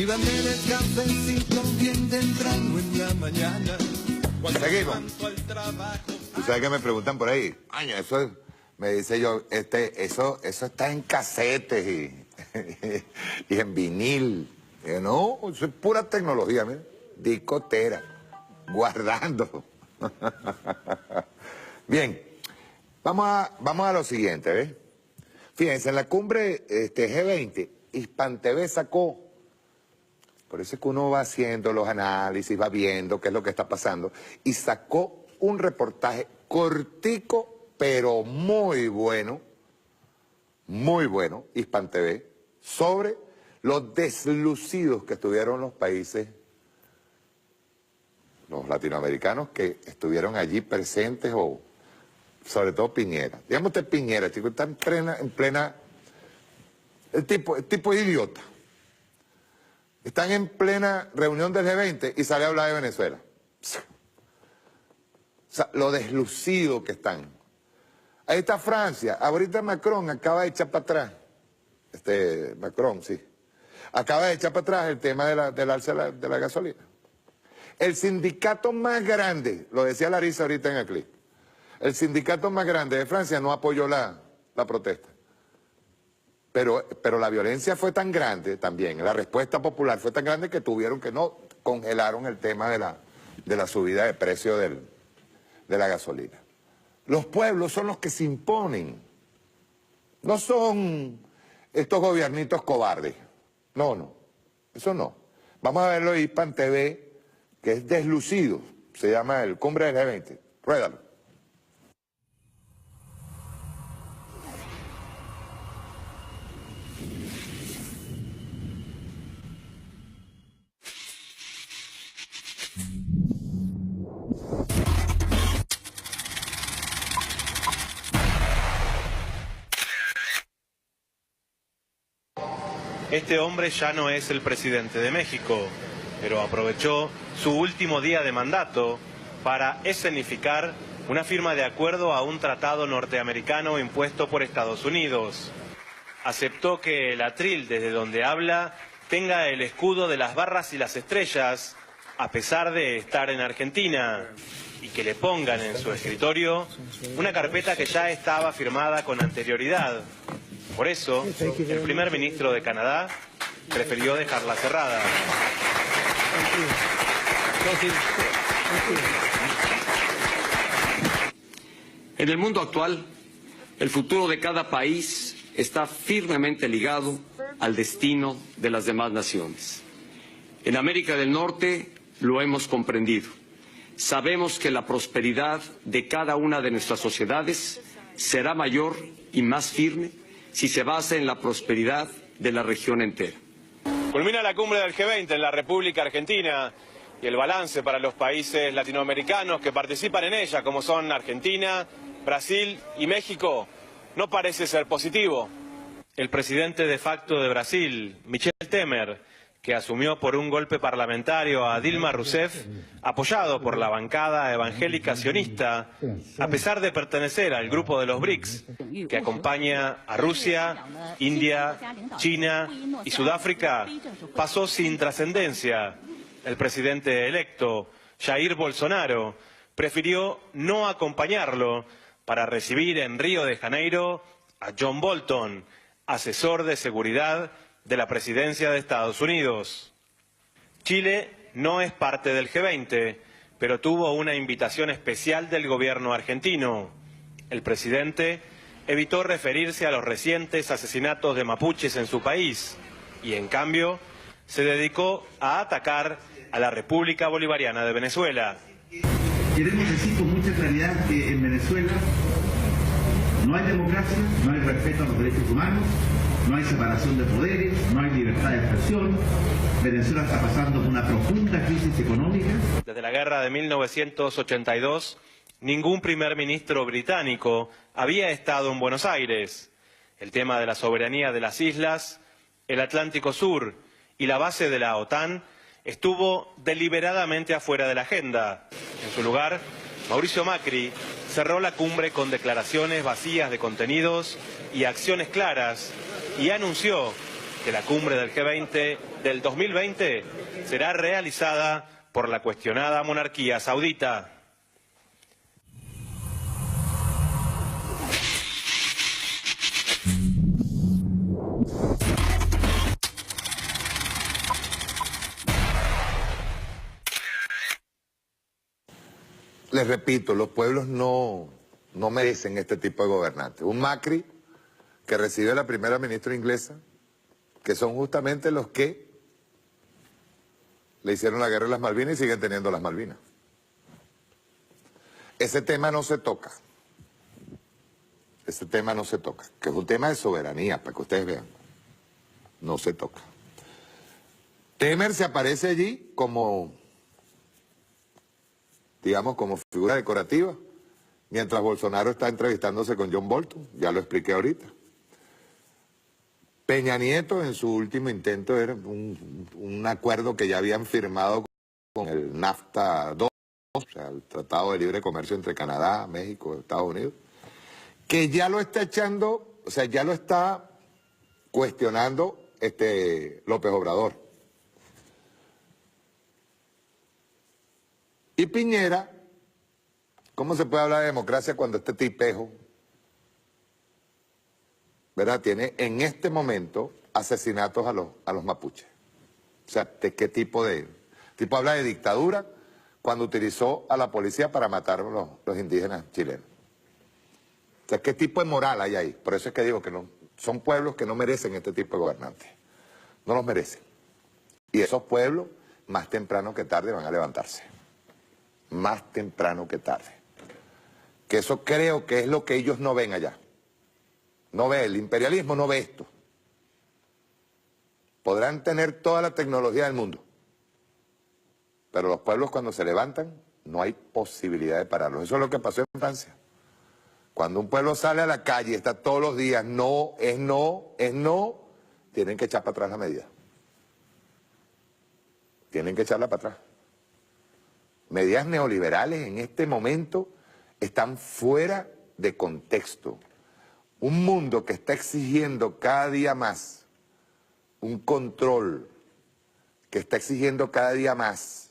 Escríbanme el cafecito bien temprano en la mañana. Seguimos. ¿Tú sabes que me preguntan por ahí? Año, eso es, me dice yo, eso está en casetes y en vinil. No, eso es pura tecnología, mira. Discotera, guardando. Bien, vamos a lo siguiente, ¿ves? Fíjense, en la cumbre G20, HispanTV sacó, por eso es que uno va haciendo los análisis, va viendo qué es lo que está pasando, y sacó un reportaje cortico, pero muy bueno, HispanTV, sobre los deslucidos que estuvieron los países, los latinoamericanos que estuvieron allí presentes, o sobre todo Piñera. Digamos usted Piñera, chico, está en plena, el tipo es idiota. Están en plena reunión del G20 y sale a hablar de Venezuela. O sea, lo deslucido que están. Ahí está Francia. Ahorita Macron acaba de echar para atrás. Macron, sí. Acaba de echar para atrás el tema del alza de la gasolina. El sindicato más grande, lo decía Larissa ahorita en el clip, el sindicato más grande de Francia no apoyó la protesta. Pero la violencia fue tan grande también, la respuesta popular fue tan grande que congelaron el tema de la subida de precio de la gasolina. Los pueblos son los que se imponen, no son estos gobiernitos cobardes. No, eso no. Vamos a verlo en HispanTV, que es deslucido, se llama el Cumbre del G20. Ruédalo. Este hombre ya no es el presidente de México, pero aprovechó su último día de mandato para escenificar una firma de acuerdo a un tratado norteamericano impuesto por Estados Unidos. Aceptó que el atril desde donde habla tenga el escudo de las barras y las estrellas, a pesar de estar en Argentina, y que le pongan en su escritorio una carpeta que ya estaba firmada con anterioridad. Por eso, el primer ministro de Canadá prefirió dejarla cerrada. En el mundo actual, el futuro de cada país está firmemente ligado al destino de las demás naciones. En América del Norte lo hemos comprendido. Sabemos que la prosperidad de cada una de nuestras sociedades será mayor y más firme si se basa en la prosperidad de la región entera. Culmina la cumbre del G20 en la República Argentina y el balance para los países latinoamericanos que participan en ella, como son Argentina, Brasil y México, no parece ser positivo. El presidente de facto de Brasil, Michel Temer, que asumió por un golpe parlamentario a Dilma Rousseff, apoyado por la bancada evangélica sionista, a pesar de pertenecer al grupo de los BRICS, que acompaña a Rusia, India, China y Sudáfrica, pasó sin trascendencia. El presidente electo, Jair Bolsonaro, prefirió no acompañarlo para recibir en Río de Janeiro a John Bolton, asesor de seguridad de la presidencia de Estados Unidos. Chile no es parte del G20, pero tuvo una invitación especial del gobierno argentino. El presidente evitó referirse a los recientes asesinatos de mapuches en su país y, en cambio, se dedicó a atacar a la República Bolivariana de Venezuela. Queremos decir con mucha claridad que en Venezuela no hay democracia, no hay respeto a los derechos humanos, no hay separación de poderes, no hay libertad de expresión. Venezuela está pasando por una profunda crisis económica. Desde la guerra de 1982, ningún primer ministro británico había estado en Buenos Aires. El tema de la soberanía de las islas, el Atlántico Sur y la base de la OTAN estuvo deliberadamente afuera de la agenda. En su lugar, Mauricio Macri cerró la cumbre con declaraciones vacías de contenidos y acciones claras y anunció que la cumbre del G20 del 2020 será realizada por la cuestionada monarquía saudita. Les repito, los pueblos no merecen este tipo de gobernantes. Un Macri que recibe a la primera ministra inglesa, que son justamente los que le hicieron la guerra a las Malvinas y siguen teniendo las Malvinas. Ese tema no se toca. Ese tema no se toca, que es un tema de soberanía, para que ustedes vean. No se toca. Temer se aparece allí como, digamos, como figura decorativa, mientras Bolsonaro está entrevistándose con John Bolton, ya lo expliqué ahorita. Peña Nieto, en su último intento, era un acuerdo que ya habían firmado con el NAFTA 2, o sea, el Tratado de Libre Comercio entre Canadá, México y Estados Unidos, que ya lo está echando, o sea, ya lo está cuestionando López Obrador. Y Piñera, ¿cómo se puede hablar de democracia cuando este tipejo, ¿verdad?, tiene en este momento asesinatos a los mapuches? O sea, ¿de qué tipo de...? Tipo habla de dictadura cuando utilizó a la policía para matar a los indígenas chilenos. O sea, ¿qué tipo de moral hay ahí? Por eso es que digo que no, son pueblos que no merecen este tipo de gobernantes. No los merecen. Y esos pueblos, más temprano que tarde, van a levantarse. Más temprano que tarde. Que eso creo que es lo que ellos no ven allá. No ve, el imperialismo no ve esto. Podrán tener toda la tecnología del mundo, pero los pueblos cuando se levantan no hay posibilidad de pararlos. Eso es lo que pasó en Francia. Cuando un pueblo sale a la calle y está todos los días, no, es no, es no, tienen que echar para atrás la medida. Tienen que echarla para atrás. Medidas neoliberales en este momento están fuera de contexto. Un mundo que está exigiendo cada día más un control, que está exigiendo cada día más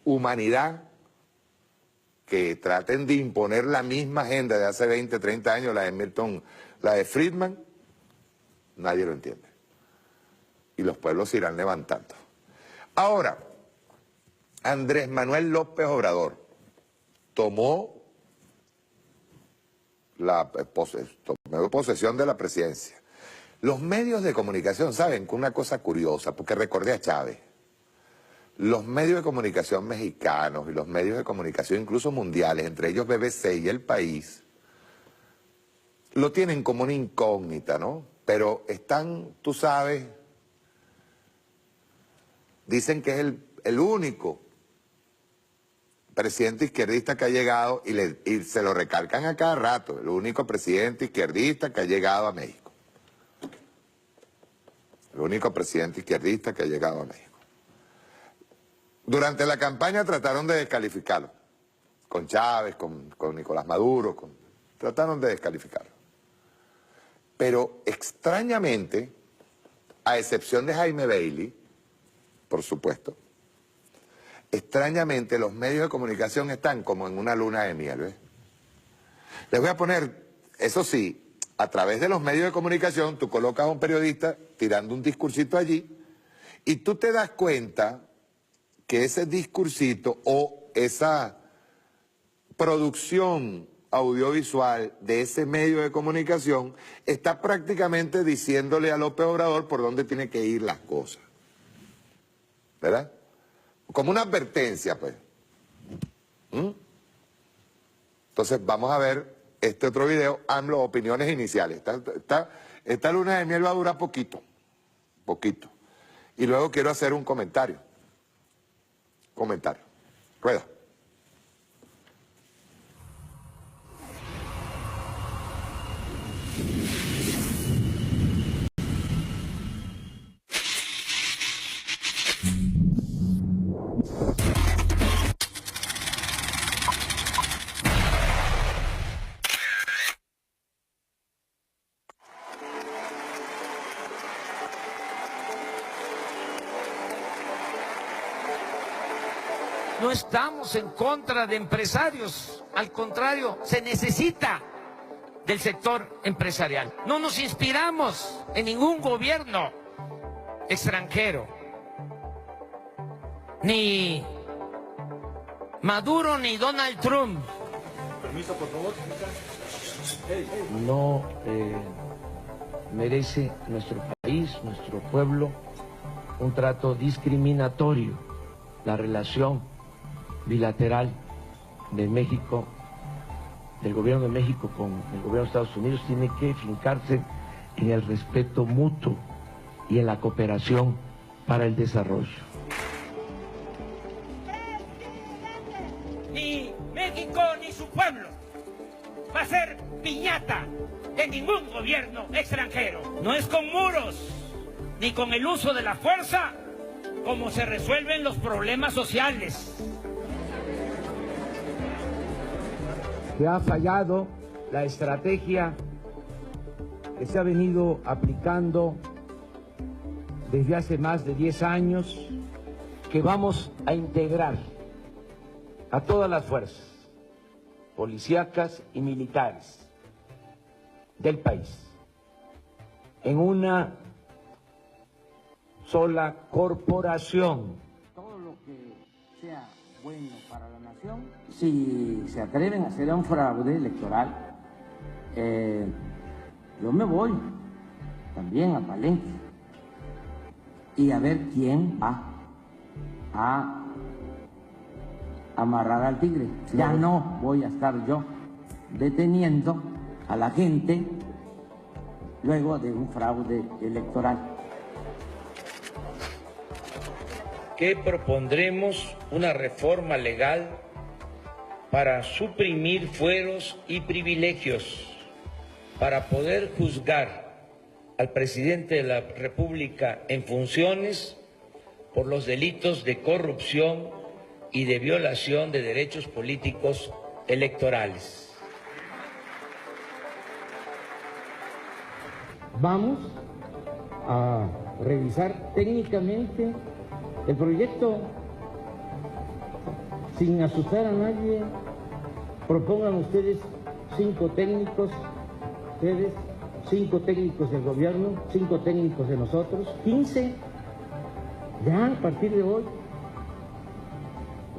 humanidad, que traten de imponer la misma agenda de hace 20, 30 años, la de Milton, la de Friedman, nadie lo entiende. Y los pueblos se irán levantando. Ahora, Andrés Manuel López Obrador tomó posesión de la presidencia. Los medios de comunicación saben que una cosa curiosa, porque recordé a Chávez, los medios de comunicación mexicanos y los medios de comunicación incluso mundiales, entre ellos BBC y El País, lo tienen como una incógnita, ¿no? Pero están, tú sabes, dicen que es el único presidente izquierdista que ha llegado, y se lo recalcan a cada rato, el único presidente izquierdista que ha llegado a México. El único presidente izquierdista que ha llegado a México. Durante la campaña trataron de descalificarlo, con Chávez, con Nicolás Maduro, trataron de descalificarlo. Pero extrañamente, a excepción de Jaime Bailey, por supuesto, extrañamente los medios de comunicación están como en una luna de miel, ¿ves? Les voy a poner, eso sí, a través de los medios de comunicación, tú colocas a un periodista tirando un discursito allí y tú te das cuenta que ese discursito o esa producción audiovisual de ese medio de comunicación está prácticamente diciéndole a López Obrador por dónde tiene que ir las cosas. ¿Verdad? Como una advertencia, pues. Entonces vamos a ver este otro video, AMLO, opiniones iniciales. Esta luna de miel va a durar poquito. Y luego quiero hacer un comentario. Rueda. No estamos en contra de empresarios, al contrario, se necesita del sector empresarial. No nos inspiramos en ningún gobierno extranjero, ni Maduro ni Donald Trump. Permiso, por favor. No merece nuestro país, nuestro pueblo, un trato discriminatorio. La relación bilateral de México, del gobierno de México con el gobierno de Estados Unidos, tiene que fincarse en el respeto mutuo y en la cooperación para el desarrollo. Ni México ni su pueblo va a ser piñata de ningún gobierno extranjero. No es con muros ni con el uso de la fuerza como se resuelven los problemas sociales. Se ha fallado la estrategia que se ha venido aplicando desde hace más de 10 años, que vamos a integrar a todas las fuerzas policíacas y militares del país en una sola corporación. Todo lo que sea bueno para la nación, si se atreven a hacer un fraude electoral, yo me voy también a Palenque y a ver quién va a amarrar al tigre. Ya no voy a estar yo deteniendo a la gente luego de un fraude electoral. Que propondremos una reforma legal para suprimir fueros y privilegios, para poder juzgar al presidente de la República en funciones por los delitos de corrupción y de violación de derechos políticos electorales. Vamos a revisar técnicamente el proyecto sin asustar a nadie. Propongan ustedes 5 técnicos, ustedes 5 técnicos del gobierno, 5 técnicos de nosotros, 15, ya a partir de hoy,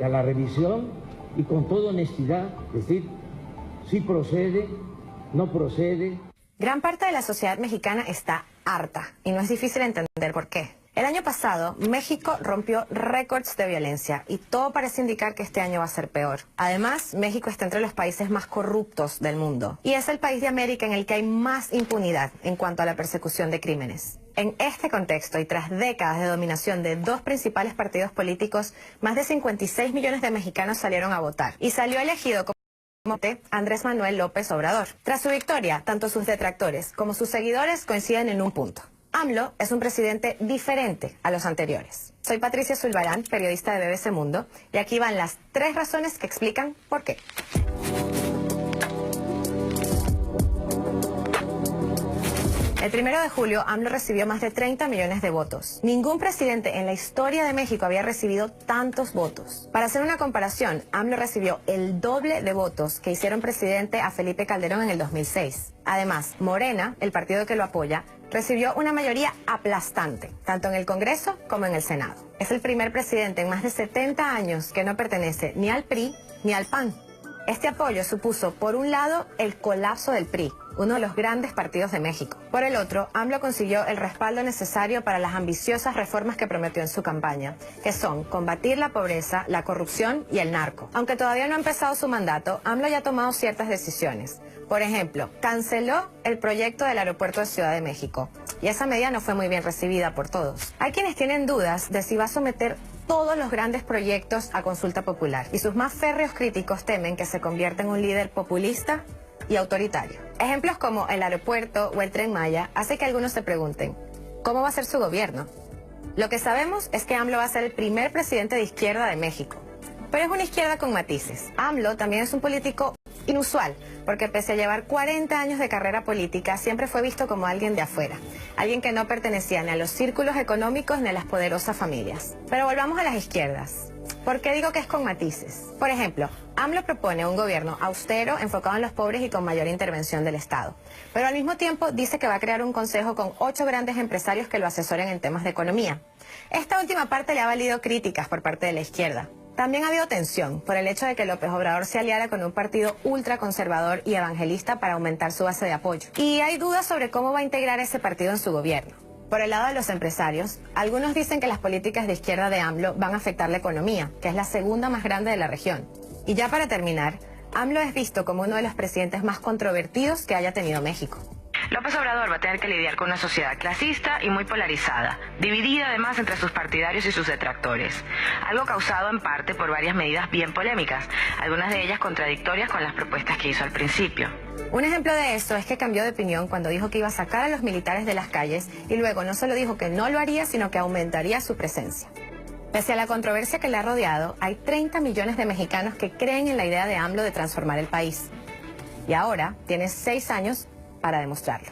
a la revisión y con toda honestidad, decir si procede, no procede. Gran parte de la sociedad mexicana está harta y no es difícil entender por qué. El año pasado, México rompió récords de violencia y todo parece indicar que este año va a ser peor. Además, México está entre los países más corruptos del mundo y es el país de América en el que hay más impunidad en cuanto a la persecución de crímenes. En este contexto y tras décadas de dominación de 2 principales partidos políticos, más de 56 millones de mexicanos salieron a votar y salió elegido como Andrés Manuel López Obrador. Tras su victoria, tanto sus detractores como sus seguidores coinciden en un punto. AMLO es un presidente diferente a los anteriores. Soy Patricia Zulbarán, periodista de BBC Mundo, y aquí van las 3 razones que explican por qué. El 1 de julio, AMLO recibió más de 30 millones de votos. Ningún presidente en la historia de México había recibido tantos votos. Para hacer una comparación, AMLO recibió el doble de votos que hicieron presidente a Felipe Calderón en el 2006. Además, Morena, el partido que lo apoya, recibió una mayoría aplastante, tanto en el Congreso como en el Senado. Es el primer presidente en más de 70 años que no pertenece ni al PRI ni al PAN. Este apoyo supuso, por un lado, el colapso del PRI, uno de los grandes partidos de México. Por el otro, AMLO consiguió el respaldo necesario para las ambiciosas reformas que prometió en su campaña, que son combatir la pobreza, la corrupción y el narco. Aunque todavía no ha empezado su mandato, AMLO ya ha tomado ciertas decisiones. Por ejemplo, canceló el proyecto del aeropuerto de Ciudad de México, y esa medida no fue muy bien recibida por todos. Hay quienes tienen dudas de si va a someter todos los grandes proyectos a consulta popular, y sus más férreos críticos temen que se convierta en un líder populista y autoritario. Ejemplos como el aeropuerto o el Tren Maya hace que algunos se pregunten, ¿cómo va a ser su gobierno? Lo que sabemos es que AMLO va a ser el primer presidente de izquierda de México, pero es una izquierda con matices. AMLO también es un político inusual, porque pese a llevar 40 años de carrera política, siempre fue visto como alguien de afuera, alguien que no pertenecía ni a los círculos económicos ni a las poderosas familias. Pero volvamos a las izquierdas. ¿Por qué digo que es con matices? Por ejemplo, AMLO propone un gobierno austero, enfocado en los pobres y con mayor intervención del Estado. Pero al mismo tiempo dice que va a crear un consejo con 8 grandes empresarios que lo asesoren en temas de economía. Esta última parte le ha valido críticas por parte de la izquierda. También ha habido tensión por el hecho de que López Obrador se aliara con un partido ultraconservador y evangelista para aumentar su base de apoyo. Y hay dudas sobre cómo va a integrar ese partido en su gobierno. Por el lado de los empresarios, algunos dicen que las políticas de izquierda de AMLO van a afectar la economía, que es la segunda más grande de la región. Y ya para terminar, AMLO es visto como uno de los presidentes más controvertidos que haya tenido México. López Obrador va a tener que lidiar con una sociedad clasista y muy polarizada, dividida además entre sus partidarios y sus detractores, algo causado en parte por varias medidas bien polémicas, algunas de ellas contradictorias con las propuestas que hizo al principio. Un ejemplo de eso es que cambió de opinión cuando dijo que iba a sacar a los militares de las calles y luego no solo dijo que no lo haría, sino que aumentaría su presencia. Pese a la controversia que le ha rodeado, hay 30 millones de mexicanos que creen en la idea de AMLO de transformar el país. Y ahora tiene 6 años para demostrarlo.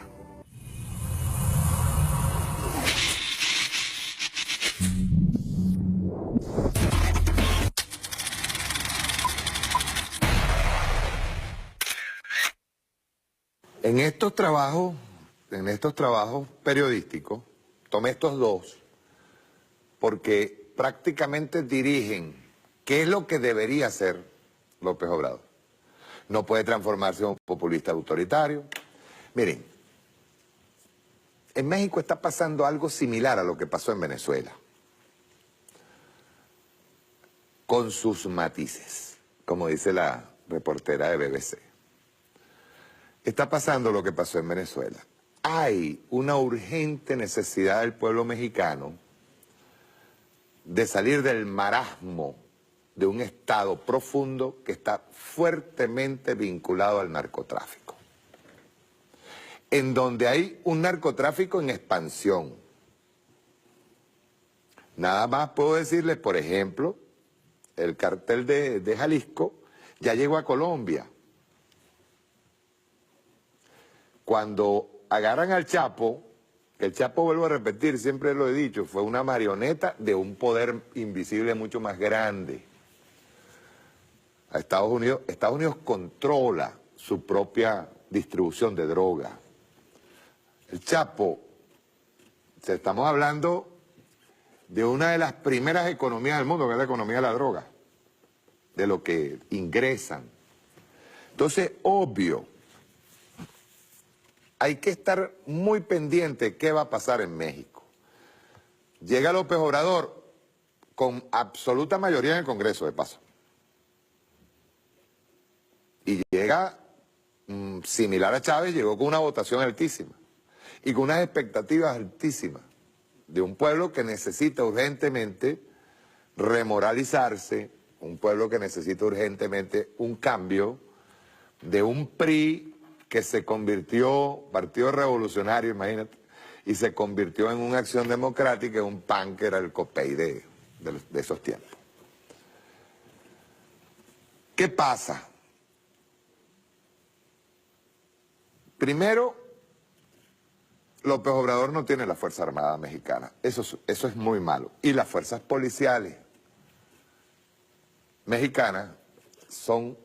En estos trabajos periodísticos, tomé estos dos porque prácticamente dirigen qué es lo que debería hacer López Obrador. No puede transformarse en un populista autoritario. Miren, en México está pasando algo similar a lo que pasó en Venezuela, con sus matices, como dice la reportera de BBC. Está pasando lo que pasó en Venezuela. Hay una urgente necesidad del pueblo mexicano de salir del marasmo de un estado profundo que está fuertemente vinculado al narcotráfico, en donde hay un narcotráfico en expansión. Nada más puedo decirles, por ejemplo, el cártel de Jalisco ya llegó a Colombia. Cuando agarran al Chapo, el Chapo, vuelvo a repetir, siempre lo he dicho, fue una marioneta de un poder invisible mucho más grande. A Estados Unidos controla su propia distribución de droga. El Chapo, estamos hablando de una de las primeras economías del mundo, que es la economía de la droga, de lo que ingresan. Entonces, obvio, hay que estar muy pendiente de qué va a pasar en México. Llega López Obrador con absoluta mayoría en el Congreso, de paso. Y llega, similar a Chávez, llegó con una votación altísima y con unas expectativas altísimas de un pueblo que necesita urgentemente remoralizarse, un pueblo que necesita urgentemente un cambio de un PRI que se convirtió, Partido Revolucionario, imagínate, y se convirtió en una Acción Democrática, en un PAN que era el COPEI de esos tiempos. ¿Qué pasa? Primero, López Obrador no tiene la Fuerza Armada Mexicana. Eso es muy malo. Y las fuerzas policiales mexicanas son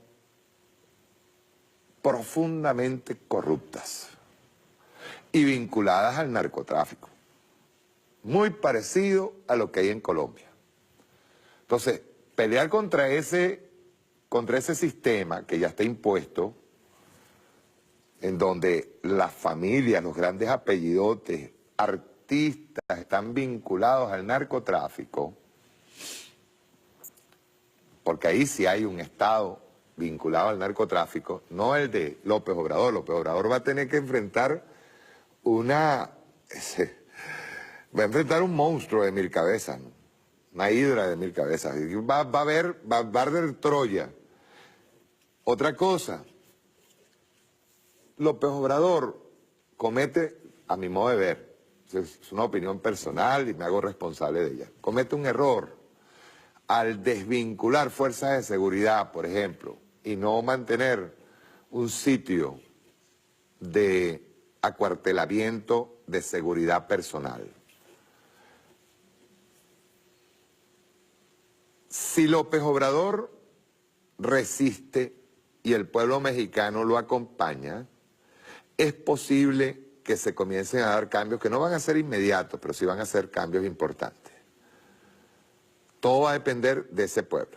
profundamente corruptas y vinculadas al narcotráfico. Muy parecido a lo que hay en Colombia. Entonces, pelear contra ese sistema que ya está impuesto, en donde las familias, los grandes apellidotes, artistas están vinculados al narcotráfico, porque ahí sí hay un Estado vinculado al narcotráfico, no el de López Obrador. López Obrador va a tener que enfrentar va a enfrentar un monstruo de 1000 cabezas, ¿no? Una hidra de 1000 cabezas. Va a arder Troya. Otra cosa, López Obrador comete, a mi modo de ver, es una opinión personal y me hago responsable de ella, comete un error al desvincular fuerzas de seguridad, por ejemplo, y no mantener un sitio de acuartelamiento de seguridad personal. Si López Obrador resiste y el pueblo mexicano lo acompaña, es posible que se comiencen a dar cambios que no van a ser inmediatos, pero sí van a ser cambios importantes. Todo va a depender de ese pueblo,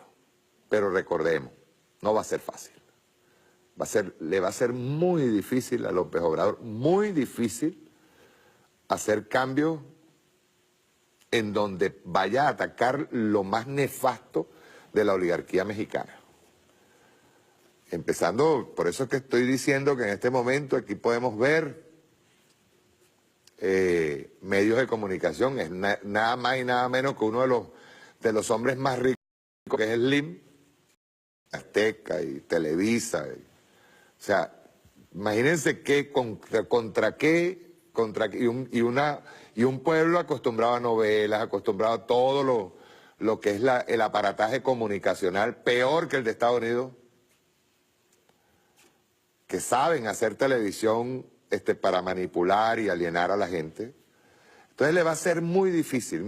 pero recordemos, no va a ser fácil. Le va a ser muy difícil a López Obrador, muy difícil hacer cambios en donde vaya a atacar lo más nefasto de la oligarquía mexicana. Empezando, por eso es que estoy diciendo que en este momento aquí podemos ver medios de comunicación, es nada más y nada menos que uno de los hombres más ricos, que es Slim, Azteca y Televisa. O sea, imagínense que y un pueblo acostumbrado a novelas, acostumbrado a todo lo que es el aparataje comunicacional, peor que el de Estados Unidos, que saben hacer televisión para manipular y alienar a la gente. Entonces le va a ser muy difícil,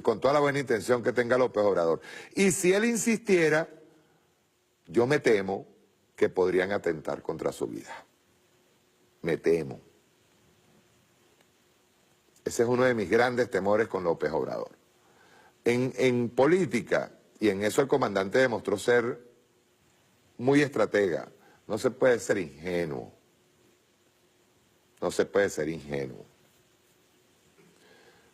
con toda la buena intención que tenga López Obrador. Y si él insistiera, yo me temo que podrían atentar contra su vida. Me temo. Ese es uno de mis grandes temores con López Obrador. En política, y en eso el comandante demostró ser muy estratega, no se puede ser ingenuo. No se puede ser ingenuo.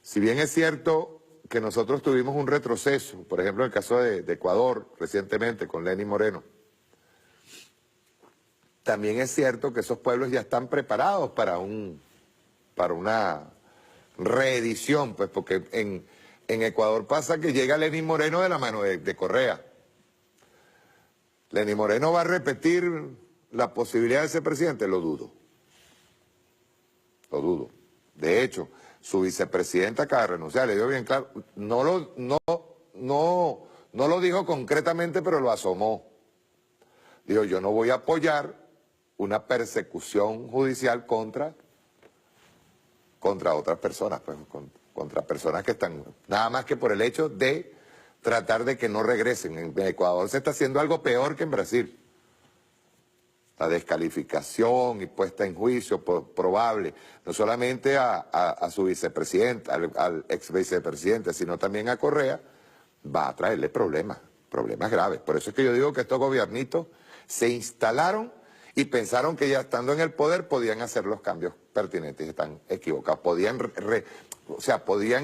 Si bien es cierto que nosotros tuvimos un retroceso, por ejemplo en el caso de Ecuador recientemente con Lenín Moreno, también es cierto que esos pueblos ya están preparados para una reedición, pues porque en Ecuador pasa que llega Lenín Moreno de la mano de Correa. Lenín Moreno va a repetir la posibilidad de ser presidente, lo dudo. Lo dudo. De hecho, su vicepresidenta acaba de renunciar, le dio bien claro, no lo dijo concretamente, pero lo asomó. Dijo, yo no voy a apoyar una persecución judicial contra otras personas, pues, contra personas que están, nada más que por el hecho de tratar de que no regresen. En Ecuador se está haciendo algo peor que en Brasil. La descalificación y puesta en juicio probable, no solamente a su vicepresidente, al ex vicepresidente, sino también a Correa, va a traerle problemas graves. Por eso es que yo digo que estos gobiernitos se instalaron y pensaron que ya estando en el poder podían hacer los cambios pertinentes y están equivocados. Podían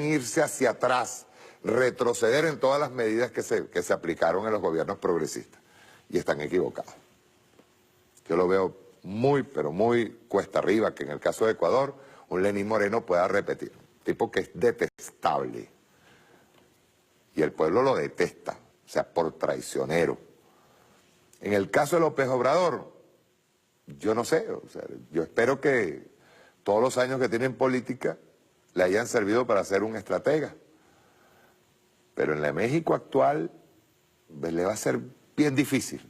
irse hacia atrás, retroceder en todas las medidas que se aplicaron en los gobiernos progresistas y están equivocados. Yo lo veo muy, pero muy cuesta arriba que en el caso de Ecuador un Lenín Moreno pueda repetir. Un tipo que es detestable. Y el pueblo lo detesta, o sea, por traicionero. En el caso de López Obrador, yo no sé, o sea, yo espero que todos los años que tiene en política le hayan servido para ser un estratega. Pero en la México actual le va a ser bien difícil.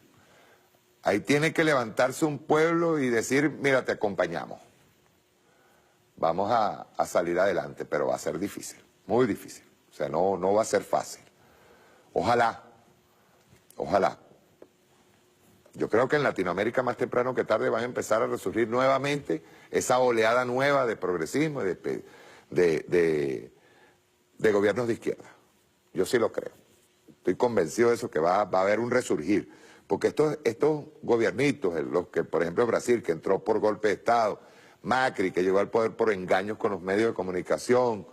Ahí tiene que levantarse un pueblo y decir, mira, te acompañamos. Vamos a salir adelante, pero va a ser difícil, muy difícil. O sea, no va a ser fácil. Ojalá. Yo creo que en Latinoamérica más temprano que tarde van a empezar a resurgir nuevamente esa oleada nueva de progresismo y de gobiernos de izquierda. Yo sí lo creo. Estoy convencido de eso, que va a haber un resurgir. Porque estos gobiernitos, los que, por ejemplo, Brasil, que entró por golpe de Estado, Macri, que llegó al poder por engaños con los medios de comunicación,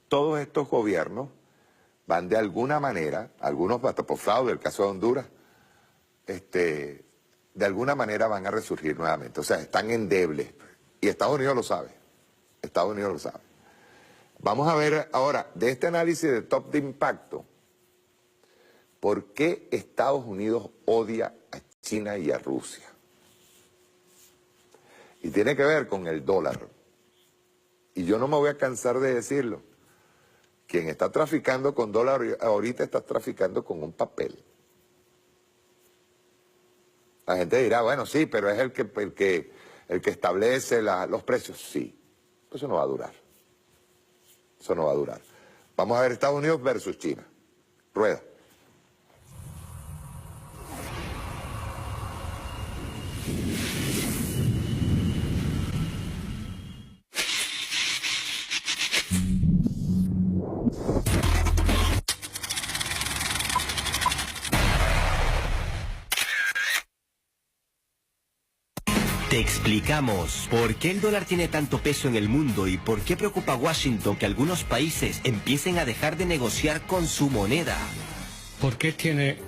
todos estos gobiernos van de alguna manera, algunos hasta por fraude, el caso de Honduras, de alguna manera van a resurgir nuevamente. O sea, están endebles. Y Estados Unidos lo sabe. Estados Unidos lo sabe. Vamos a ver ahora, de este análisis de top de impacto, ¿por qué Estados Unidos odia a China y a Rusia? Y tiene que ver con el dólar. Y yo no me voy a cansar de decirlo. Quien está traficando con dólar ahorita está traficando con un papel. La gente dirá, bueno, sí, pero es el que establece los precios. Sí, eso no va a durar. Eso no va a durar. Vamos a ver Estados Unidos versus China. Rueda. Te explicamos por qué el dólar tiene tanto peso en el mundo y por qué preocupa a Washington que algunos países empiecen a dejar de negociar con su moneda. ¿Por qué tiene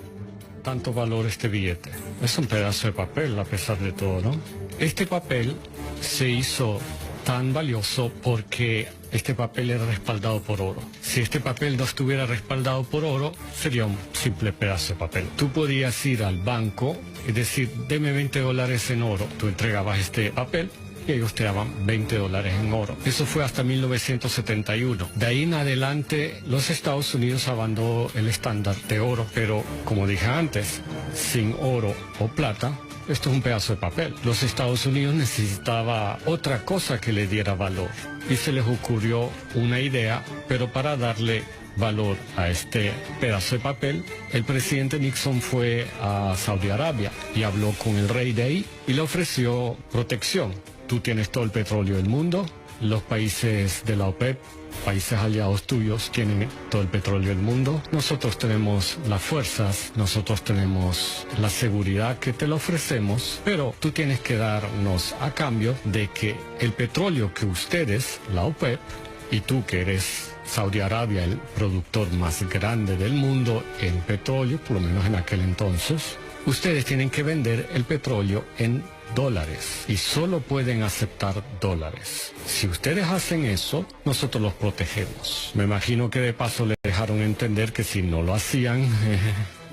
tanto valor este billete? Es un pedazo de papel a pesar de todo, ¿no? Este papel se hizo tan valioso porque este papel era respaldado por oro. Si este papel no estuviera respaldado por oro, sería un simple pedazo de papel. Tú podías ir al banco y decir, deme $20 en oro. Tú entregabas este papel y ellos te daban $20 en oro. Eso fue hasta 1971. De ahí en adelante, los Estados Unidos abandonó el estándar de oro, pero como dije antes, sin oro o plata, esto es un pedazo de papel. Los Estados Unidos necesitaba otra cosa que le diera valor. Y se les ocurrió una idea, pero para darle valor a este pedazo de papel, el presidente Nixon fue a Saudi Arabia y habló con el rey de ahí y le ofreció protección. Tú tienes todo el petróleo del mundo, los países de la OPEP, países aliados tuyos, tienen todo el petróleo del mundo. Nosotros tenemos las fuerzas, nosotros tenemos la seguridad que te lo ofrecemos, pero tú tienes que darnos a cambio de que el petróleo que ustedes, la OPEP, y tú que eres Saudi Arabia, el productor más grande del mundo en petróleo, por lo menos en aquel entonces, ustedes tienen que vender el petróleo en dólares y solo pueden aceptar dólares. Si ustedes hacen eso, nosotros los protegemos. Me imagino que de paso le dejaron entender que si no lo hacían,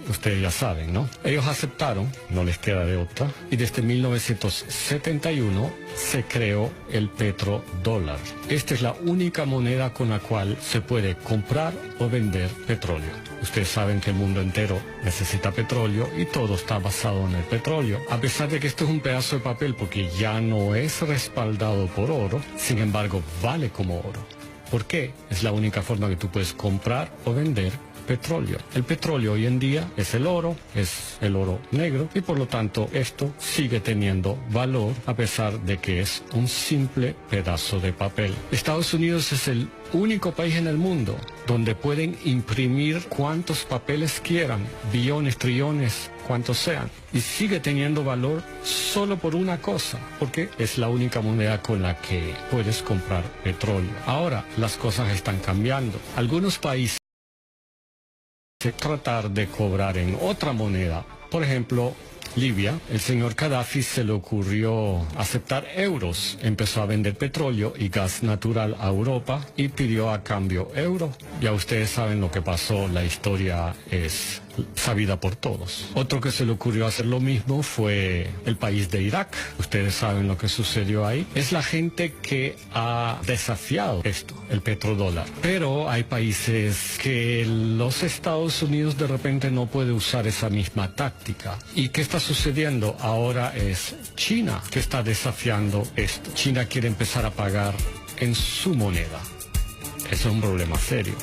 ustedes ya saben, ¿no? Ellos aceptaron, no les queda de otra, y desde 1971 se creó el petrodólar. Esta es la única moneda con la cual se puede comprar o vender petróleo. Ustedes saben que el mundo entero necesita petróleo y todo está basado en el petróleo. A pesar de que esto es un pedazo de papel porque ya no es respaldado por oro, sin embargo vale como oro. ¿Por qué? Es la única forma que tú puedes comprar o vender petróleo. El petróleo hoy en día es el oro negro y por lo tanto esto sigue teniendo valor a pesar de que es un simple pedazo de papel. Estados Unidos es el único país en el mundo donde pueden imprimir cuantos papeles quieran, billones, trillones, cuantos sean, y sigue teniendo valor solo por una cosa, porque es la única moneda con la que puedes comprar petróleo. Ahora las cosas están cambiando. Algunos países tratar de cobrar en otra moneda. Por ejemplo, Libia, el señor Gaddafi se le ocurrió aceptar euros, empezó a vender petróleo y gas natural a Europa y pidió a cambio euro. Ya ustedes saben lo que pasó, la historia es sabida por todos. Otro que se le ocurrió hacer lo mismo fue el país de Irak. Ustedes saben lo que sucedió ahí. Es la gente que ha desafiado esto, el petrodólar. Pero hay países que los Estados Unidos de repente no puede usar esa misma táctica. ¿Y qué está sucediendo? Ahora es China que está desafiando esto. China quiere empezar a pagar en su moneda. Eso es un problema serio.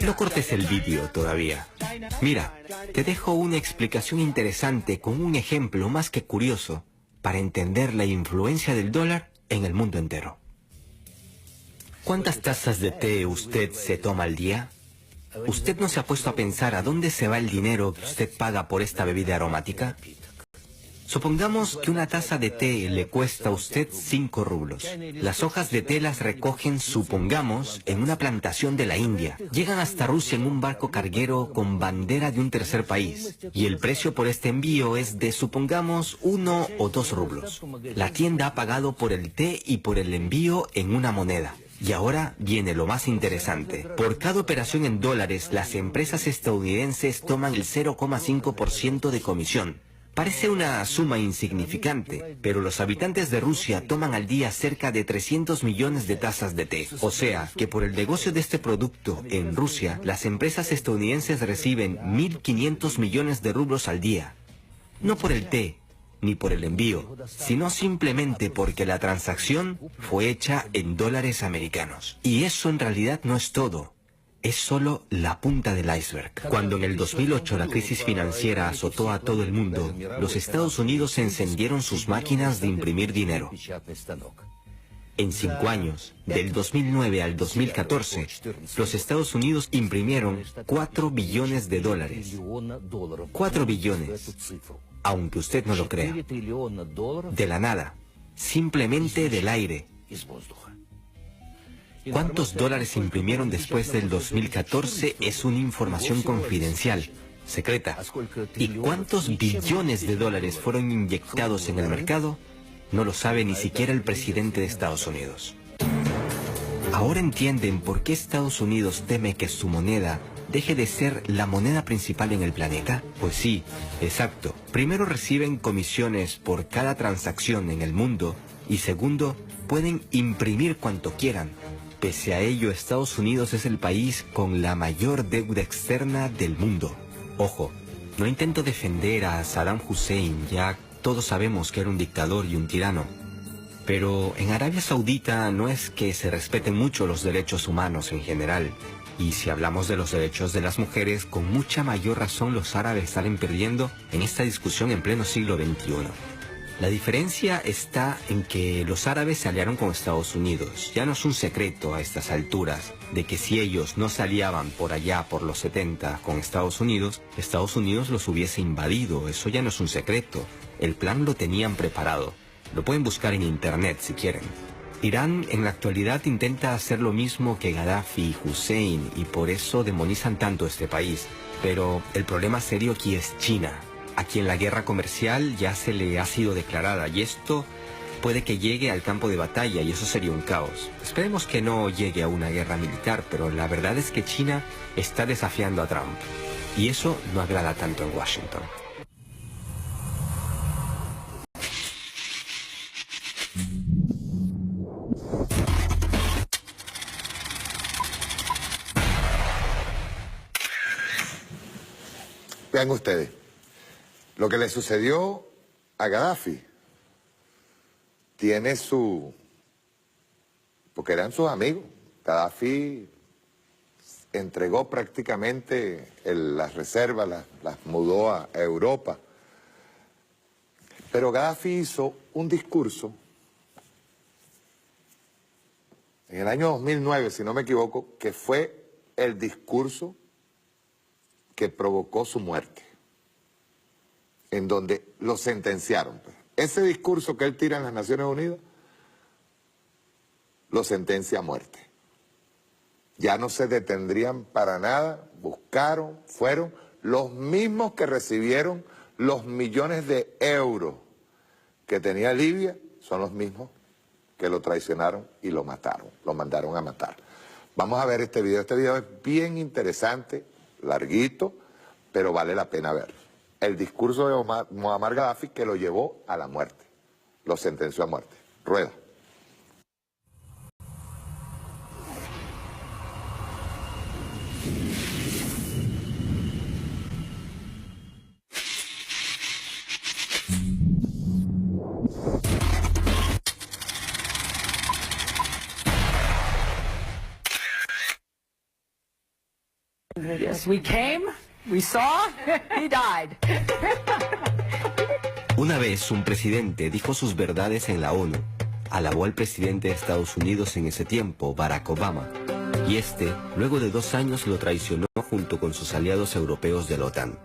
No cortes el vídeo todavía. Mira, te dejo una explicación interesante con un ejemplo más que curioso para entender la influencia del dólar en el mundo entero. ¿Cuántas tazas de té usted se toma al día? ¿Usted no se ha puesto a pensar a dónde se va el dinero que usted paga por esta bebida aromática? Supongamos que una taza de té le cuesta a usted 5 rublos. Las hojas de té las recogen, supongamos, en una plantación de la India. Llegan hasta Rusia en un barco carguero con bandera de un tercer país. Y el precio por este envío es de, supongamos, 1 o 2 rublos. La tienda ha pagado por el té y por el envío en una moneda. Y ahora viene lo más interesante. Por cada operación en dólares, las empresas estadounidenses toman el 0,5% de comisión. Parece una suma insignificante, pero los habitantes de Rusia toman al día cerca de 300 millones de tazas de té. O sea, que por el negocio de este producto en Rusia, las empresas estadounidenses reciben 1.500 millones de rublos al día. No por el té, ni por el envío, sino simplemente porque la transacción fue hecha en dólares americanos. Y eso en realidad no es todo. Es solo la punta del iceberg. Cuando en el 2008 la crisis financiera azotó a todo el mundo, los Estados Unidos encendieron sus máquinas de imprimir dinero. En 5 años, del 2009 al 2014, los Estados Unidos imprimieron 4 billones de dólares. 4 billones. Aunque usted no lo crea. De la nada. Simplemente del aire. ¿Cuántos dólares imprimieron después del 2014? Es una información confidencial, secreta. ¿Y cuántos billones de dólares fueron inyectados en el mercado? No lo sabe ni siquiera el presidente de Estados Unidos. ¿Ahora entienden por qué Estados Unidos teme que su moneda deje de ser la moneda principal en el planeta? Pues sí, exacto. Primero reciben comisiones por cada transacción en el mundo y segundo, pueden imprimir cuanto quieran. Pese a ello, Estados Unidos es el país con la mayor deuda externa del mundo. Ojo, no intento defender a Saddam Hussein, ya todos sabemos que era un dictador y un tirano. Pero en Arabia Saudita no es que se respeten mucho los derechos humanos en general. Y si hablamos de los derechos de las mujeres, con mucha mayor razón los árabes salen perdiendo en esta discusión en pleno siglo XXI. La diferencia está en que los árabes se aliaron con Estados Unidos. Ya no es un secreto a estas alturas de que si ellos no se aliaban por allá por los 70 con Estados Unidos los hubiese invadido. Eso ya no es un secreto. El plan lo tenían preparado. Lo pueden buscar en internet si quieren. Irán en la actualidad intenta hacer lo mismo que Gaddafi y Hussein y por eso demonizan tanto este país. Pero el problema serio aquí es China, a quien la guerra comercial ya se le ha sido declarada y esto puede que llegue al campo de batalla y eso sería un caos. Esperemos que no llegue a una guerra militar, pero la verdad es que China está desafiando a Trump y eso no agrada tanto en Washington. Vean ustedes, lo que le sucedió a Gaddafi tiene porque eran sus amigos. Gaddafi entregó prácticamente las reservas, las mudó a Europa. Pero Gaddafi hizo un discurso en el año 2009, si no me equivoco, que fue el discurso que provocó su muerte, en donde lo sentenciaron. Ese discurso que él tira en las Naciones Unidas, lo sentencia a muerte. Ya no se detendrían para nada, buscaron, fueron los mismos que recibieron los millones de euros que tenía Libia, son los mismos que lo traicionaron y lo mataron, lo mandaron a matar. Vamos a ver este video es bien interesante, larguito, pero vale la pena verlo. El discurso de Muammar Gaddafi que lo llevó a la muerte, lo sentenció a muerte. Rueda. Yes, we came, we saw, he died. Una vez un presidente dijo sus verdades en la ONU. Alabó al presidente de Estados Unidos en ese tiempo, Barack Obama. Y este, luego de 2 años, lo traicionó junto con sus aliados europeos de la OTAN.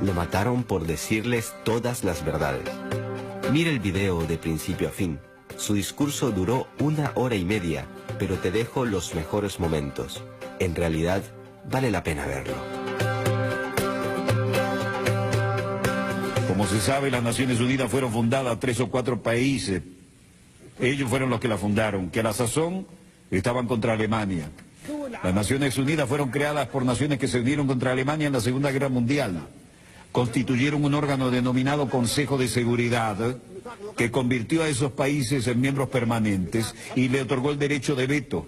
Lo mataron por decirles todas las verdades. Mira el video de principio a fin. Su discurso duró 1 hora y media, pero te dejo los mejores momentos. En realidad, vale la pena verlo. Como se sabe, las Naciones Unidas fueron fundadas 3 o 4 países. Ellos fueron los que la fundaron, que a la sazón estaban contra Alemania. Las Naciones Unidas fueron creadas por naciones que se unieron contra Alemania en la Segunda Guerra Mundial. Constituyeron un órgano denominado Consejo de Seguridad, que convirtió a esos países en miembros permanentes y le otorgó el derecho de veto.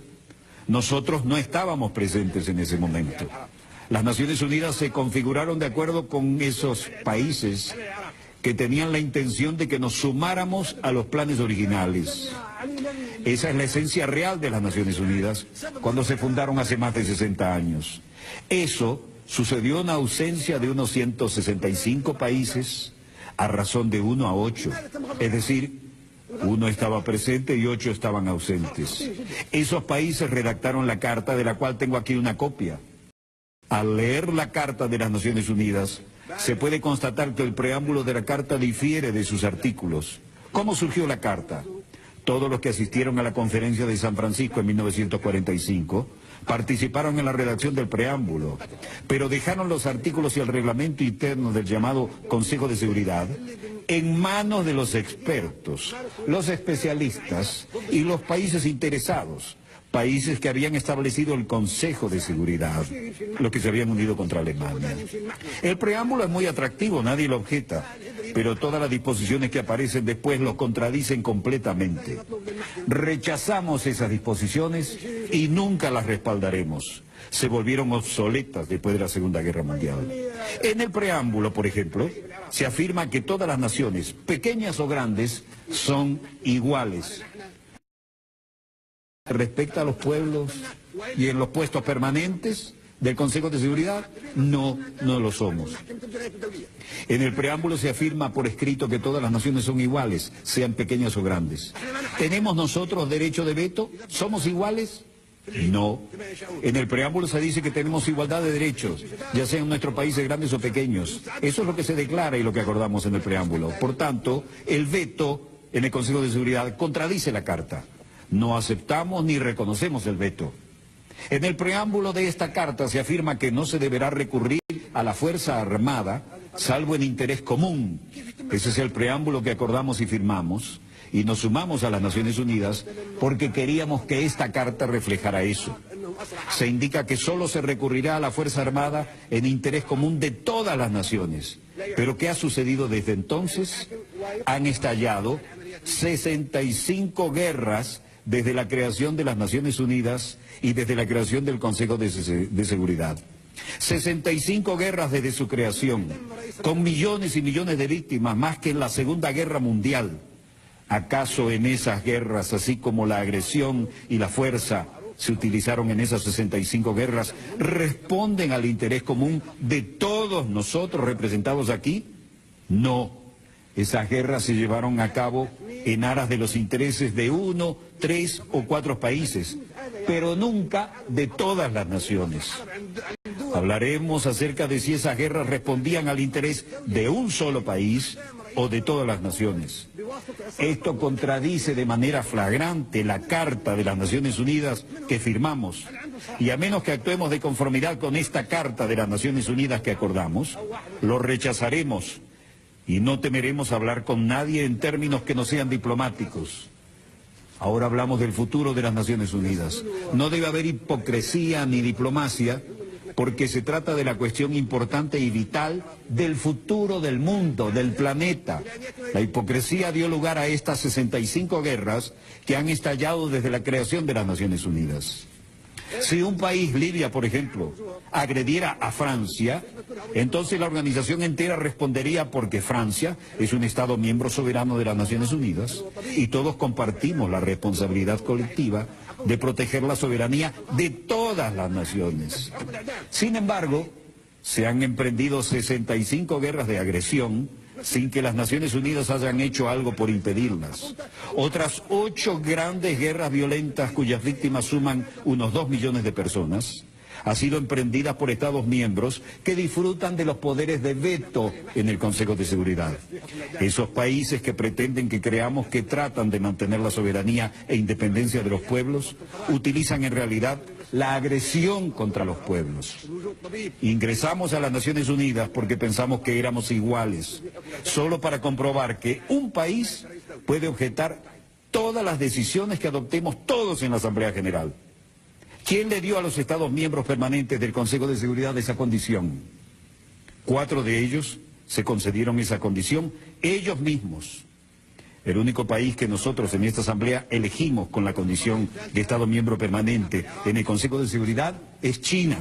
Nosotros no estábamos presentes en ese momento. Las Naciones Unidas se configuraron de acuerdo con esos países que tenían la intención de que nos sumáramos a los planes originales. Esa es la esencia real de las Naciones Unidas cuando se fundaron hace más de 60 años. Eso sucedió en ausencia de unos 165 países a razón de 1 a 8, es decir, 1 estaba presente y 8 estaban ausentes. Esos países redactaron la carta, de la cual tengo aquí una copia. Al leer la Carta de las Naciones Unidas, se puede constatar que el preámbulo de la Carta difiere de sus artículos. ¿Cómo surgió la Carta? Todos los que asistieron a la Conferencia de San Francisco en 1945 participaron en la redacción del preámbulo, pero dejaron los artículos y el reglamento interno del llamado Consejo de Seguridad en manos de los expertos, los especialistas y los países interesados, países que habían establecido el Consejo de Seguridad, los que se habían unido contra Alemania. El preámbulo es muy atractivo, nadie lo objeta, pero todas las disposiciones que aparecen después lo contradicen completamente. Rechazamos esas disposiciones y nunca las respaldaremos. Se volvieron obsoletas después de la Segunda Guerra Mundial. En el preámbulo, por ejemplo, se afirma que todas las naciones, pequeñas o grandes, son iguales. Respecto a los pueblos y en los puestos permanentes del Consejo de Seguridad, no lo somos. En el preámbulo se afirma por escrito que todas las naciones son iguales, sean pequeñas o grandes. ¿Tenemos nosotros derecho de veto? ¿Somos iguales? No. En el preámbulo se dice que tenemos igualdad de derechos, ya sean en nuestros países grandes o pequeños. Eso es lo que se declara y lo que acordamos en el preámbulo. Por tanto, el veto en el Consejo de Seguridad contradice la Carta. No aceptamos ni reconocemos el veto. En el preámbulo de esta carta se afirma que no se deberá recurrir a la Fuerza Armada, salvo en interés común. Ese es el preámbulo que acordamos y firmamos, y nos sumamos a las Naciones Unidas porque queríamos que esta carta reflejara eso. Se indica que solo se recurrirá a la Fuerza Armada en interés común de todas las naciones. ¿Pero qué ha sucedido desde entonces? Han estallado 65 guerras desde la creación de las Naciones Unidas y desde la creación del Consejo de Seguridad. 65 guerras desde su creación, con millones y millones de víctimas, más que en la Segunda Guerra Mundial. ¿Acaso en esas guerras, así como la agresión y la fuerza se utilizaron en esas 65 guerras, responden al interés común de todos nosotros representados aquí? No. Esas guerras se llevaron a cabo en aras de los intereses de 1, 3 o 4 países, pero nunca de todas las naciones. Hablaremos acerca de si esas guerras respondían al interés de un solo país o de todas las naciones. Esto contradice de manera flagrante la Carta de las Naciones Unidas que firmamos, y a menos que actuemos de conformidad con esta Carta de las Naciones Unidas que acordamos, lo rechazaremos. Y no temeremos hablar con nadie en términos que no sean diplomáticos. Ahora hablamos del futuro de las Naciones Unidas. No debe haber hipocresía ni diplomacia, porque se trata de la cuestión importante y vital del futuro del mundo, del planeta. La hipocresía dio lugar a estas 65 guerras que han estallado desde la creación de las Naciones Unidas. Si un país, Libia por ejemplo, agrediera a Francia, entonces la organización entera respondería porque Francia es un Estado miembro soberano de las Naciones Unidas y todos compartimos la responsabilidad colectiva de proteger la soberanía de todas las naciones. Sin embargo, se han emprendido 65 guerras de agresión sin que las Naciones Unidas hayan hecho algo por impedirlas. Otras 8 grandes guerras violentas cuyas víctimas suman unos 2 millones de personas han sido emprendidas por Estados miembros que disfrutan de los poderes de veto en el Consejo de Seguridad. Esos países que pretenden que creamos que tratan de mantener la soberanía e independencia de los pueblos utilizan en realidad la agresión contra los pueblos. Ingresamos a las Naciones Unidas porque pensamos que éramos iguales, solo para comprobar que un país puede objetar todas las decisiones que adoptemos todos en la Asamblea General. ¿Quién le dio a los Estados miembros permanentes del Consejo de Seguridad esa condición? 4 de ellos se concedieron esa condición ellos mismos. El único país que nosotros en esta Asamblea elegimos con la condición de Estado miembro permanente en el Consejo de Seguridad es China.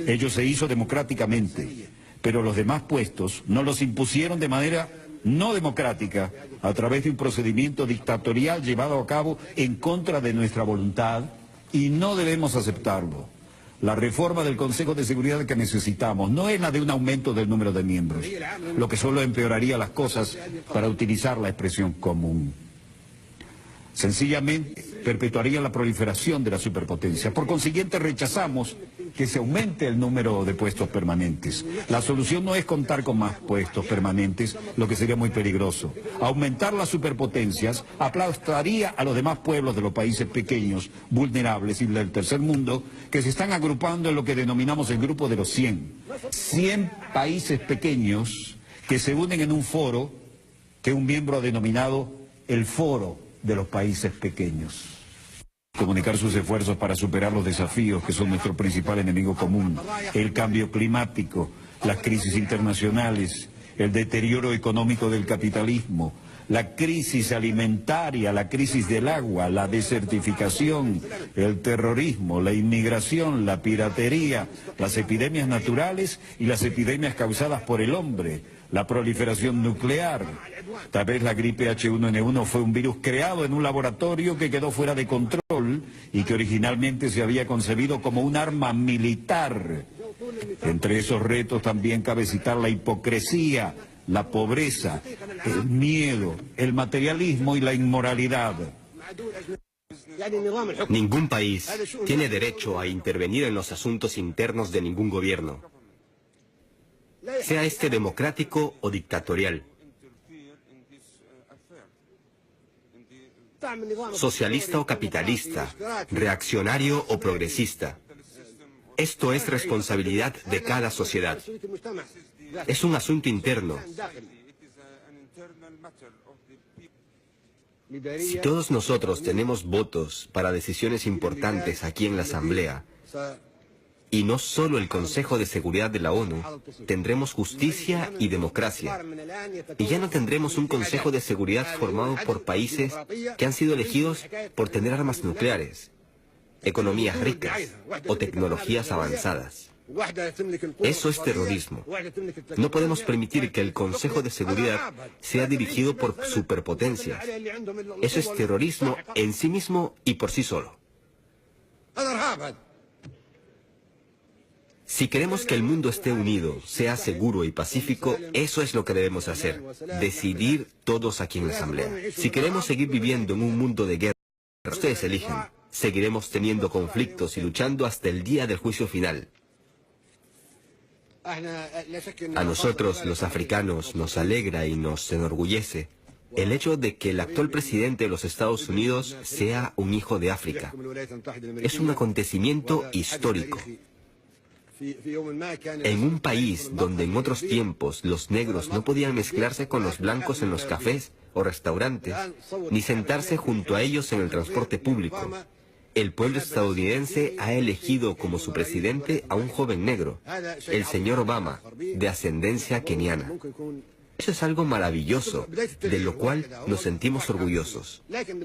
Ello se hizo democráticamente. pero los demás puestos nos los impusieron de manera no democrática a través de un procedimiento dictatorial llevado a cabo en contra de nuestra voluntad y no debemos aceptarlo. La reforma del Consejo de Seguridad que necesitamos no es la de un aumento del número de miembros, lo que solo empeoraría las cosas para utilizar la expresión común. Sencillamente perpetuaría la proliferación de la superpotencia. Por consiguiente, rechazamos que se aumente el número de puestos permanentes. La solución no es contar con más puestos permanentes, lo que sería muy peligroso. Aumentar las superpotencias aplastaría a los demás pueblos de los países pequeños, vulnerables y del tercer mundo, que se están agrupando en lo que denominamos el grupo de los 100. 100 países pequeños que se unen en un foro que un miembro ha denominado el Foro de los Países Pequeños. Comunicar sus esfuerzos para superar los desafíos que son nuestro principal enemigo común, el cambio climático, las crisis internacionales, el deterioro económico del capitalismo, la crisis alimentaria, la crisis del agua, la desertificación, el terrorismo, la inmigración, la piratería, las epidemias naturales y las epidemias causadas por el hombre, la proliferación nuclear. Tal vez la gripe H1N1 fue un virus creado en un laboratorio que quedó fuera de control y que originalmente se había concebido como un arma militar. Entre esos retos también cabe citar la hipocresía, la pobreza, el miedo, el materialismo y la inmoralidad. Ningún país tiene derecho a intervenir en los asuntos internos de ningún gobierno, sea este democrático o dictatorial, socialista o capitalista, reaccionario o progresista. Esto es responsabilidad de cada sociedad. Es un asunto interno. Si todos nosotros tenemos votos para decisiones importantes aquí en la Asamblea, y no solo el Consejo de Seguridad de la ONU, tendremos justicia y democracia. Y ya no tendremos un Consejo de Seguridad formado por países que han sido elegidos por tener armas nucleares, economías ricas o tecnologías avanzadas. Eso es terrorismo. No podemos permitir que el Consejo de Seguridad sea dirigido por superpotencias. Eso es terrorismo en sí mismo y por sí solo. Si queremos que el mundo esté unido, sea seguro y pacífico, eso es lo que debemos hacer. Decidir todos aquí en la Asamblea. Si queremos seguir viviendo en un mundo de guerra, ustedes eligen. Seguiremos teniendo conflictos y luchando hasta el día del juicio final. A nosotros, los africanos, nos alegra y nos enorgullece el hecho de que el actual presidente de los Estados Unidos sea un hijo de África. Es un acontecimiento histórico. En un país donde en otros tiempos los negros no podían mezclarse con los blancos en los cafés o restaurantes, ni sentarse junto a ellos en el transporte público, el pueblo estadounidense ha elegido como su presidente a un joven negro, el señor Obama, de ascendencia keniana. Eso es algo maravilloso, de lo cual nos sentimos orgullosos.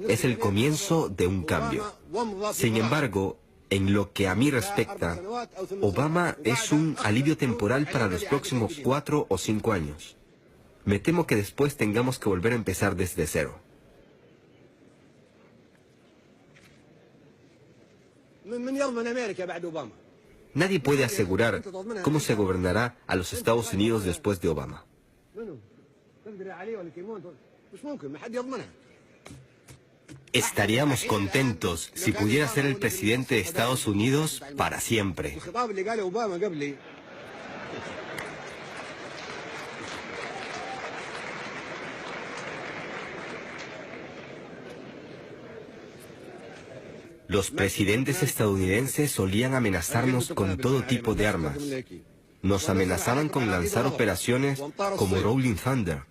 Es el comienzo de un cambio. Sin embargo, en lo que a mí respecta, Obama es un alivio temporal para los próximos 4 o 5 años. Me temo que después tengamos que volver a empezar desde cero. Nadie puede asegurar cómo se gobernará a los Estados Unidos después de Obama. Estaríamos contentos si pudiera ser el presidente de Estados Unidos para siempre. Los presidentes estadounidenses solían amenazarnos con todo tipo de armas. Nos amenazaban con lanzar operaciones como Rolling Thunder,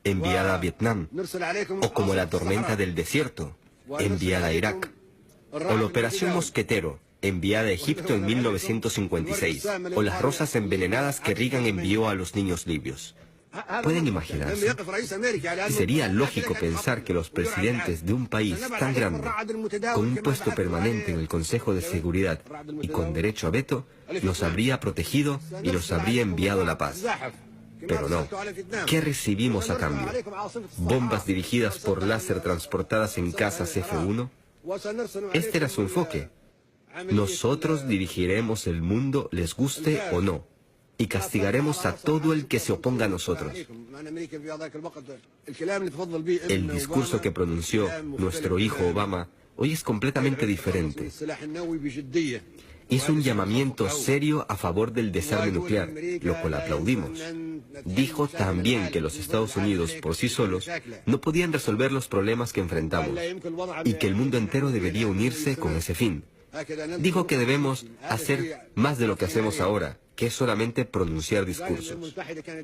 enviada a Vietnam, o como la Tormenta del Desierto, enviada a Irak, o la Operación Mosquetero, enviada a Egipto en 1956, o las rosas envenenadas que Reagan envió a los niños libios. Pueden imaginarse. Sería lógico pensar que los presidentes de un país tan grande, con un puesto permanente en el Consejo de Seguridad y con derecho a veto, los habría protegido y los habría enviado la paz. Pero no. ¿Qué recibimos a cambio? ¿Bombas dirigidas por láser transportadas en casas F-1? Este era su enfoque. Nosotros dirigiremos el mundo, les guste o no, y castigaremos a todo el que se oponga a nosotros. El discurso que pronunció nuestro hijo Obama hoy es completamente diferente. Hizo un llamamiento serio a favor del desarme nuclear, lo cual aplaudimos. Dijo también que los Estados Unidos por sí solos no podían resolver los problemas que enfrentamos y que el mundo entero debería unirse con ese fin. Dijo que debemos hacer más de lo que hacemos ahora, que es solamente pronunciar discursos.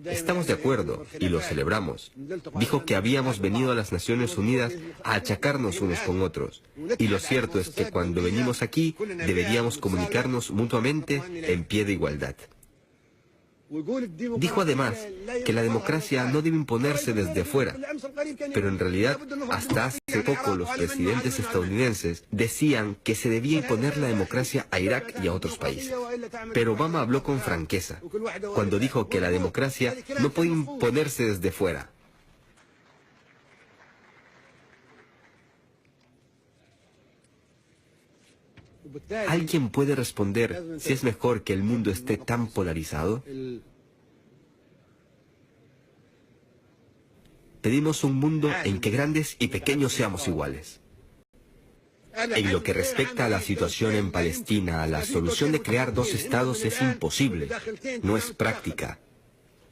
Estamos de acuerdo y lo celebramos. Dijo que habíamos venido a las Naciones Unidas a achacarnos unos con otros. Y lo cierto es que cuando venimos aquí, deberíamos comunicarnos mutuamente en pie de igualdad. Dijo además que la democracia no debe imponerse desde fuera, pero en realidad hasta hace poco los presidentes estadounidenses decían que se debía imponer la democracia a Irak y a otros países. Pero Obama habló con franqueza cuando dijo que la democracia no puede imponerse desde fuera. ¿Alguien puede responder si es mejor que el mundo esté tan polarizado? Pedimos un mundo en que grandes y pequeños seamos iguales. En lo que respecta a la situación en Palestina, la solución de crear dos estados es imposible, no es práctica.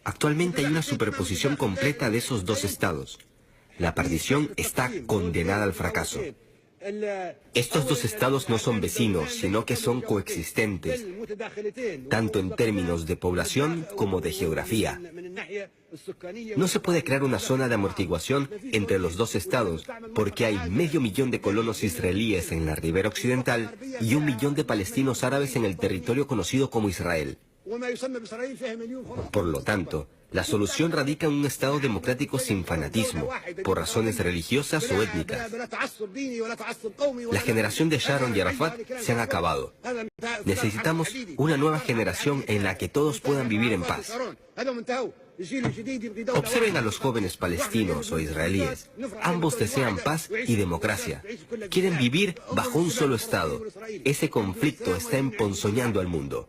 Actualmente hay una superposición completa de esos dos estados. La partición está condenada al fracaso. Estos dos estados no son vecinos, sino que son coexistentes, tanto en términos de población como de geografía. No se puede crear una zona de amortiguación entre los dos estados, porque hay 500.000 de colonos israelíes en la ribera occidental y 1 millón de palestinos árabes en el territorio conocido como Israel. Por lo tanto, la solución radica en un Estado democrático sin fanatismo, por razones religiosas o étnicas. La generación de Sharon y Arafat se han acabado. Necesitamos una nueva generación en la que todos puedan vivir en paz. Observen a los jóvenes palestinos o israelíes. Ambos desean paz y democracia. Quieren vivir bajo un solo Estado. Ese conflicto está emponzoñando al mundo.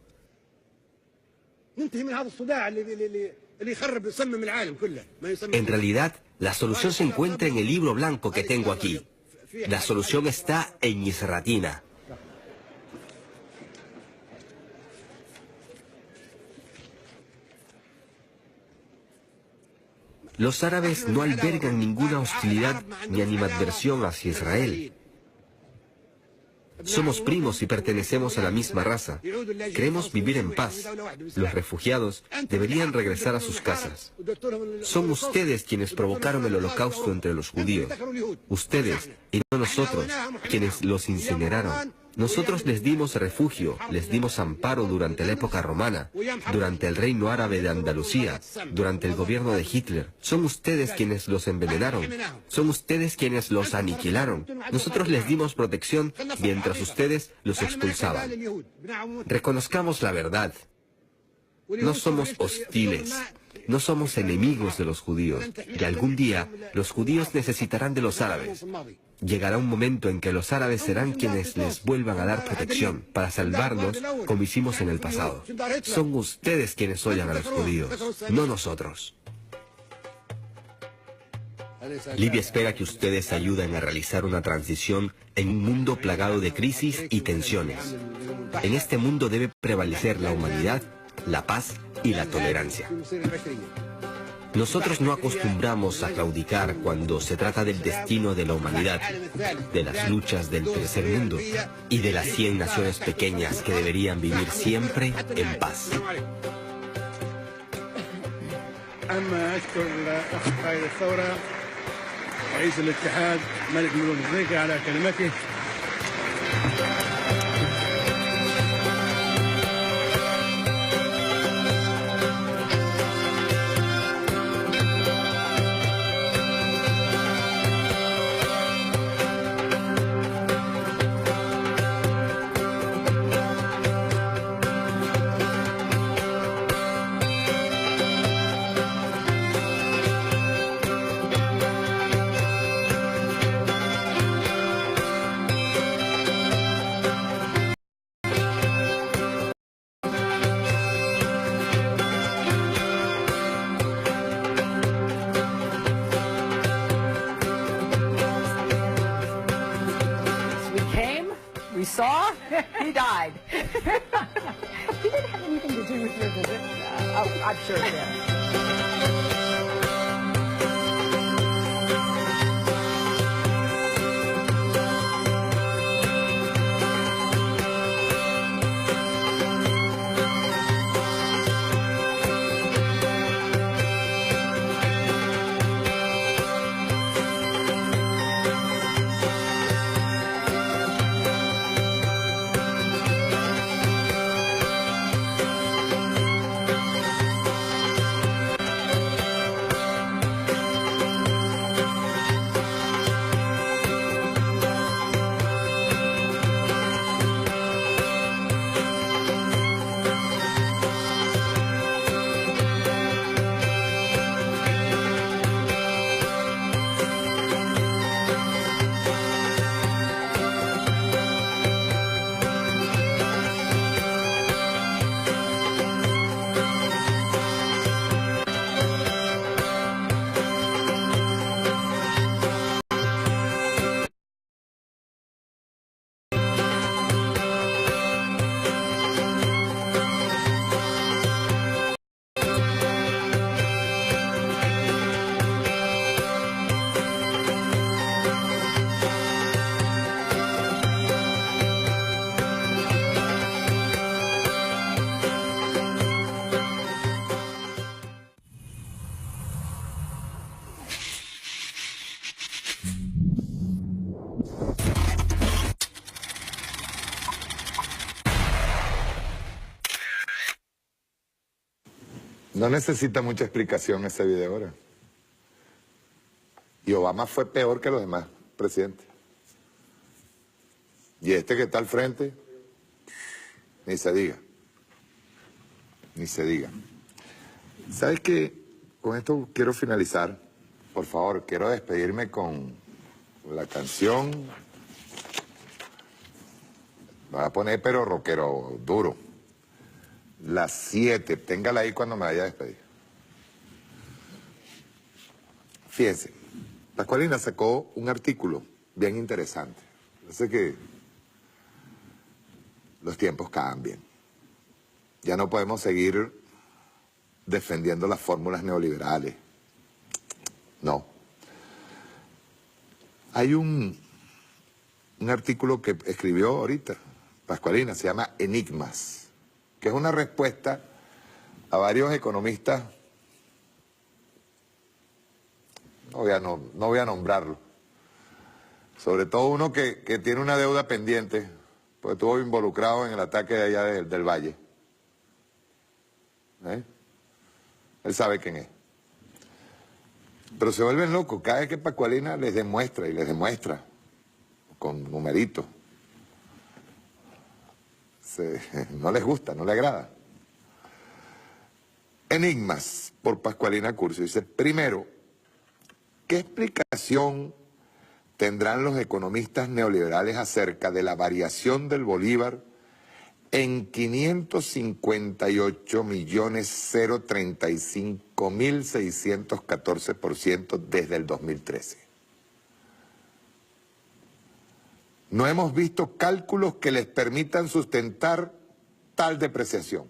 En realidad, la solución se encuentra en el libro blanco que tengo aquí. La solución está en Misratina. Los árabes no albergan ninguna hostilidad ni animadversión hacia Israel. Somos primos y pertenecemos a la misma raza. Queremos vivir en paz. Los refugiados deberían regresar a sus casas. Son ustedes quienes provocaron el holocausto entre los judíos. Ustedes, y no nosotros, quienes los incineraron. Nosotros les dimos refugio, les dimos amparo durante la época romana, durante el reino árabe de Andalucía, durante el gobierno de Hitler. Son ustedes quienes los envenenaron. Son ustedes quienes los aniquilaron. Nosotros les dimos protección mientras ustedes los expulsaban. Reconozcamos la verdad. No somos hostiles. No somos enemigos de los judíos. Y algún día los judíos necesitarán de los árabes. Llegará un momento en que los árabes serán quienes les vuelvan a dar protección para salvarnos como hicimos en el pasado. Son ustedes quienes odian a los judíos, no nosotros. Libia espera que ustedes ayuden a realizar una transición en un mundo plagado de crisis y tensiones. En este mundo debe prevalecer la humanidad, la paz y la tolerancia. Nosotros no acostumbramos a claudicar cuando se trata del destino de la humanidad, de las luchas del tercer mundo y de las 100 naciones pequeñas que deberían vivir siempre en paz. He died. He didn't have anything to do with your visit. Oh, I'm sure it did. No necesita mucha explicación ese video ahora. Y Obama fue peor que los demás presidentes. Y este que está al frente, ni se diga. Ni se diga. ¿Sabes qué? Con esto quiero finalizar. Por favor, quiero despedirme con la canción. Me voy a poner pero rockero duro. Las 7, téngala ahí cuando me vaya a despedir. Fíjense, Pascualina sacó un artículo bien interesante. Parece que los tiempos cambian. Ya no podemos seguir defendiendo las fórmulas neoliberales. No. Hay un artículo que escribió ahorita Pascualina, se llama Enigmas, que es una respuesta a varios economistas, no voy a nombrarlo, sobre todo uno que tiene una deuda pendiente, porque estuvo involucrado en el ataque de allá del Valle. Él sabe quién es. Pero se vuelven locos cada vez que Pascualina les demuestra y les demuestra con numeritos. No les gusta, no les agrada. Enigmas, por Pascualina Curcio. Dice, primero, ¿qué explicación tendrán los economistas neoliberales acerca de la variación del bolívar en 558.035.614% desde el 2013? No hemos visto cálculos que les permitan sustentar tal depreciación.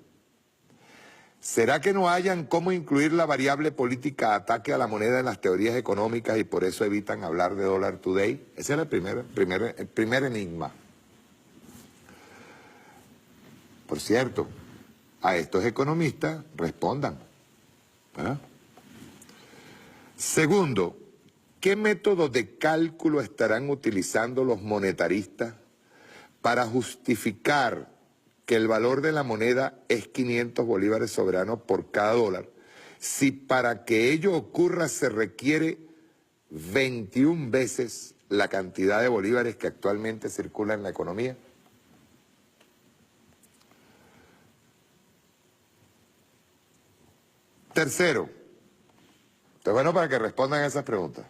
¿Será que no hayan cómo incluir la variable política ataque a la moneda en las teorías económicas y por eso evitan hablar de dólar today? Ese era el primer enigma. Por cierto, a estos economistas respondan. ¿Verdad? Segundo, ¿qué método de cálculo estarán utilizando los monetaristas para justificar que el valor de la moneda es 500 bolívares soberanos por cada dólar, si para que ello ocurra se requiere 21 veces la cantidad de bolívares que actualmente circula en la economía? Tercero, es bueno para que respondan a esas preguntas.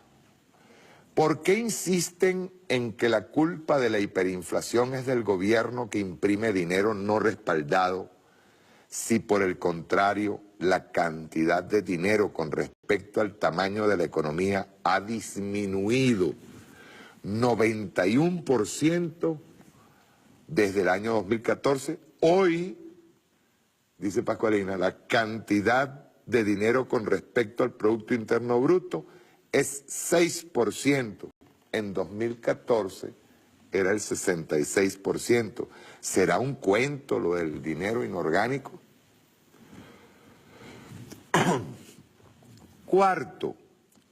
¿Por qué insisten en que la culpa de la hiperinflación es del gobierno que imprime dinero no respaldado, si por el contrario la cantidad de dinero con respecto al tamaño de la economía ha disminuido 91% desde el año 2014. Hoy, dice Pascualina, la cantidad de dinero con respecto al Producto Interno Bruto es 6%. En 2014 era el 66%. ¿Será un cuento lo del dinero inorgánico? Cuarto,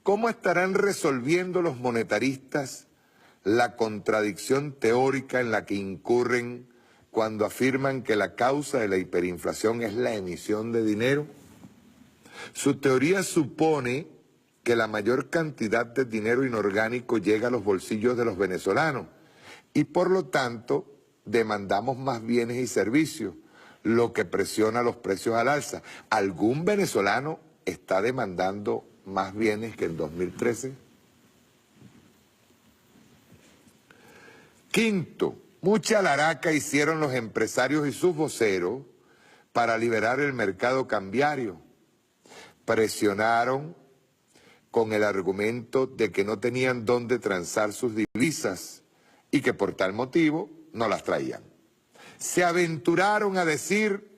¿cómo estarán resolviendo los monetaristas la contradicción teórica en la que incurren cuando afirman que la causa de la hiperinflación es la emisión de dinero? Su teoría supone que la mayor cantidad de dinero inorgánico llega a los bolsillos de los venezolanos y por lo tanto demandamos más bienes y servicios, lo que presiona los precios al alza. ¿Algún venezolano está demandando más bienes que en 2013? Quinto, mucha laraca hicieron los empresarios y sus voceros para liberar el mercado cambiario. Presionaron con el argumento de que no tenían dónde transar sus divisas y que por tal motivo no las traían. Se aventuraron a decir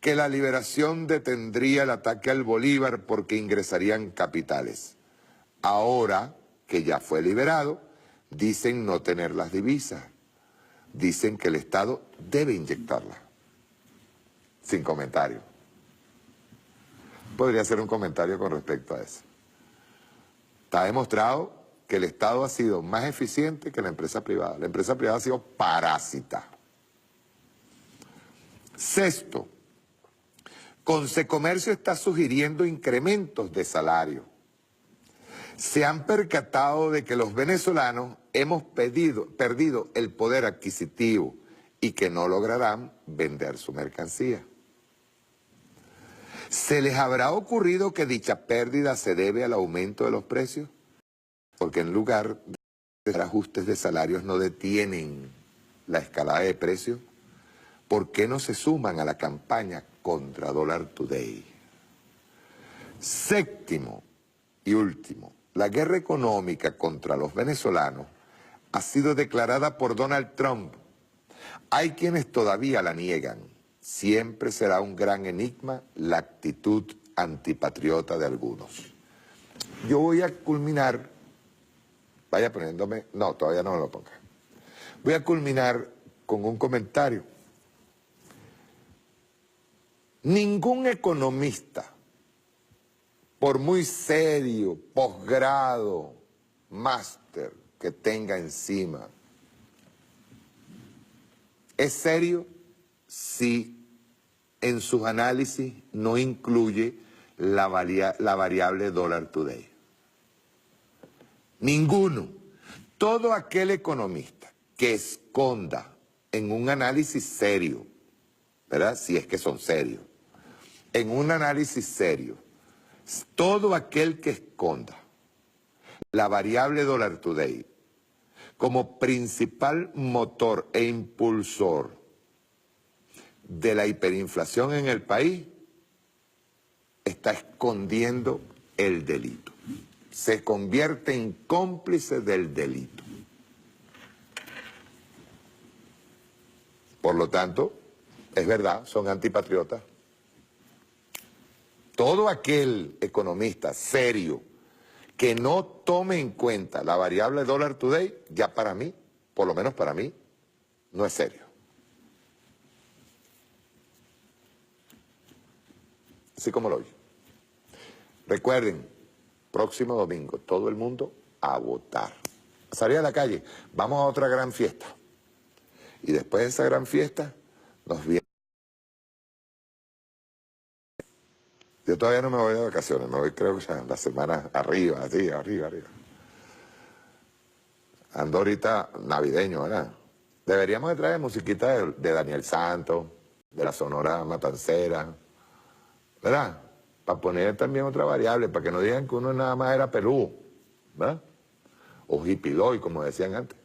que la liberación detendría el ataque al Bolívar porque ingresarían capitales. Ahora que ya fue liberado, dicen no tener las divisas. Dicen que el Estado debe inyectarlas. Sin comentario. Podría hacer un comentario con respecto a eso. Está demostrado que el Estado ha sido más eficiente que la empresa privada. La empresa privada ha sido parásita. Sexto, Consecomercio está sugiriendo incrementos de salario. Se han percatado de que los venezolanos hemos perdido el poder adquisitivo y que no lograrán vender su mercancía. ¿Se les habrá ocurrido que dicha pérdida se debe al aumento de los precios? Porque en lugar de ajustes de salarios no detienen la escalada de precios. ¿Por qué no se suman a la campaña contra Dollar Today? Séptimo y último, la guerra económica contra los venezolanos ha sido declarada por Donald Trump. Hay quienes todavía la niegan. Siempre será un gran enigma la actitud antipatriota de algunos. Yo voy a culminar, vaya poniéndome, no, todavía no me lo ponga. Voy a culminar con un comentario. Ningún economista, por muy serio, posgrado, máster que tenga encima, es serio si en sus análisis no incluye la variable Dollar Today. Ninguno. Todo aquel economista que esconda en un análisis serio, ¿verdad? Si es que son serios, en un análisis serio, todo aquel que esconda la variable Dollar Today como principal motor e impulsor de la hiperinflación en el país, está escondiendo el delito. Se convierte en cómplice del delito. Por lo tanto, es verdad, son antipatriotas. Todo aquel economista serio que no tome en cuenta la variable Dollar Today, ya para mí, por lo menos para mí, no es serio. Así como lo oye. Recuerden, próximo domingo, todo el mundo a votar. A salir a la calle, vamos a otra gran fiesta. Y después de esa gran fiesta, nos viene. Yo todavía no me voy de vacaciones, me voy creo que ya la semana arriba, así, arriba. Ando ahorita navideño, ¿verdad? Deberíamos de traer musiquita de Daniel Santos, de la Sonora Matancera, ¿verdad? Para poner también otra variable, para que no digan que uno nada más era Perú, ¿verdad? O hippie doy, como decían antes.